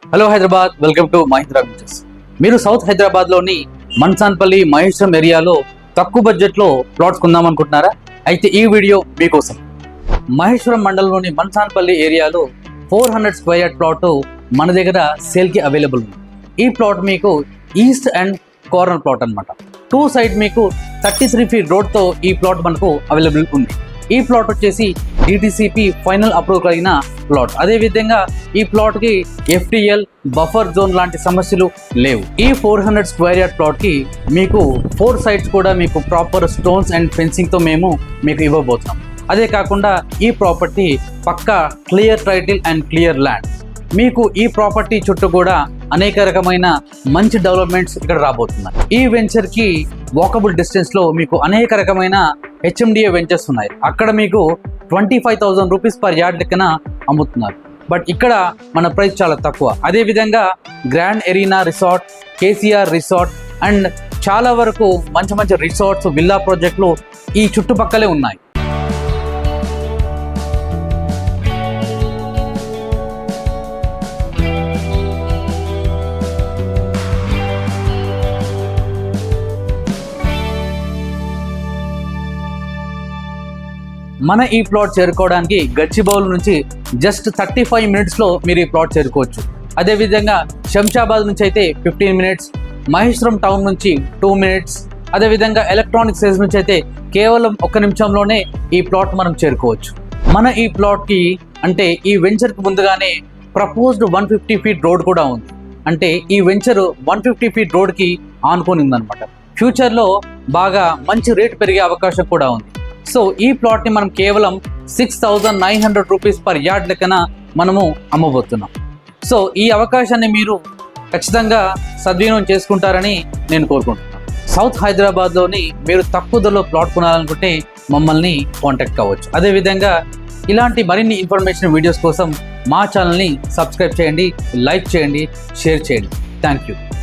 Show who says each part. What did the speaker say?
Speaker 1: Hello Hyderabad, welcome to Mahindra ventures. మీరు south హైదరాబాద్లోని మన్సాన్పల్లి మహేశ్వరం ఏరియాలో తక్కువ బడ్జెట్లో ప్లాట్స్ కొందామనుకుంటున్నారా? అయితే ఈ వీడియో మీకోసం. మహేశ్వరం మండలంలోని మన్సాన్పల్లి ఏరియాలో 400 స్క్వేర్ యార్డ్ ప్లాట్ మన దగ్గర సేల్కి అవైలబుల్ ఉంది. ఈ ప్లాట్ మీకు ఈస్ట్ అండ్ కార్నర్ ప్లాట్ అనమాట. 2 సైడ్ మీకు 33 ఫీట్ రోడ్తో ఈ ప్లాట్ మనకు అవైలబుల్ ఉంది. ఈ ప్లాట్ వచ్చేసి డిటిసిపి ఫైనల్ అప్రూవ్ కలిగిన ప్లాట్. అదేవిధంగా ఈ ప్లాట్కి FTL బఫర్ జోన్ లాంటి సమస్యలు లేవు. ఈ 400 స్క్వేర్ యార్డ్ ప్లాట్కి మీకు 4 సైడ్స్ కూడా మీకు ప్రాపర్ స్టోన్స్ అండ్ ఫెన్సింగ్తో మేము మీకు ఇవ్వబోతున్నాం. అదే కాకుండా ఈ ప్రాపర్టీ పక్కా clear title and clear land. మీకు ఈ ప్రాపర్టీ చుట్టూ కూడా అనేక రకమైన మంచి డెవలప్మెంట్స్ ఇక్కడ రాబోతున్నాయి. ఈ వెంచర్కి వాకబుల్ డిస్టెన్స్లో మీకు అనేక రకమైన HMDA వెంచర్స్ ఉన్నాయి. అక్కడ మీకు 25,000 రూపీస్ పర్ యార్డ్ లెక్కన అమ్ముతున్నారు. బట్ ఇక్కడ మన ప్రైస్ చాలా తక్కువ. అదేవిధంగా grand arena resort, KCR resort and చాలా వరకు మంచి మంచి రిసార్ట్స్, విల్లా ప్రాజెక్టులు ఈ చుట్టుపక్కలే ఉన్నాయి. మన ఈ ప్లాట్ చేరుకోవడానికి గచ్చిబౌలి నుంచి జస్ట్ 35 మినిట్స్లో మీరు ఈ ప్లాట్ చేరుకోవచ్చు. అదేవిధంగా శంషాబాద్ నుంచి అయితే 15 మినిట్స్, మహేశ్వరం టౌన్ నుంచి 2 మినిట్స్, అదేవిధంగా ఎలక్ట్రానిక్ సేల్స్ నుంచి అయితే కేవలం 1 నిమిషంలోనే ఈ ప్లాట్ మనం చేరుకోవచ్చు. మన ఈ ప్లాట్కి అంటే ఈ వెంచర్కి ముందుగానే ప్రపోజ్డ్ 150 ఫీట్ రోడ్ కూడా ఉంది. అంటే ఈ వెంచర్ 150 ఫీట్ రోడ్కి ఆనుకొని ఉందన్నమాట. ఫ్యూచర్లో బాగా మంచి రేట్ పెరిగే అవకాశం కూడా ఉంది. సో ఈ ప్లాట్ని మనం కేవలం 6,900 రూపీస్ పర్ యార్డ్ లెక్కన మనము అమ్మబోతున్నాం. సో ఈ అవకాశాన్ని మీరు ఖచ్చితంగా సద్వినియోగం చేసుకుంటారని నేను కోరుకుంటున్నాను. సౌత్ హైదరాబాద్లోని మీరు తక్కువ ధరలో ప్లాట్ కొనాలనుకుంటే మమ్మల్ని కాంటాక్ట్ కావచ్చు. అదేవిధంగా ఇలాంటి మరిన్ని ఇన్ఫర్మేషన్ వీడియోస్ కోసం మా ఛానల్ని సబ్స్క్రైబ్ చేయండి, లైక్ చేయండి, షేర్ చేయండి. Thank you.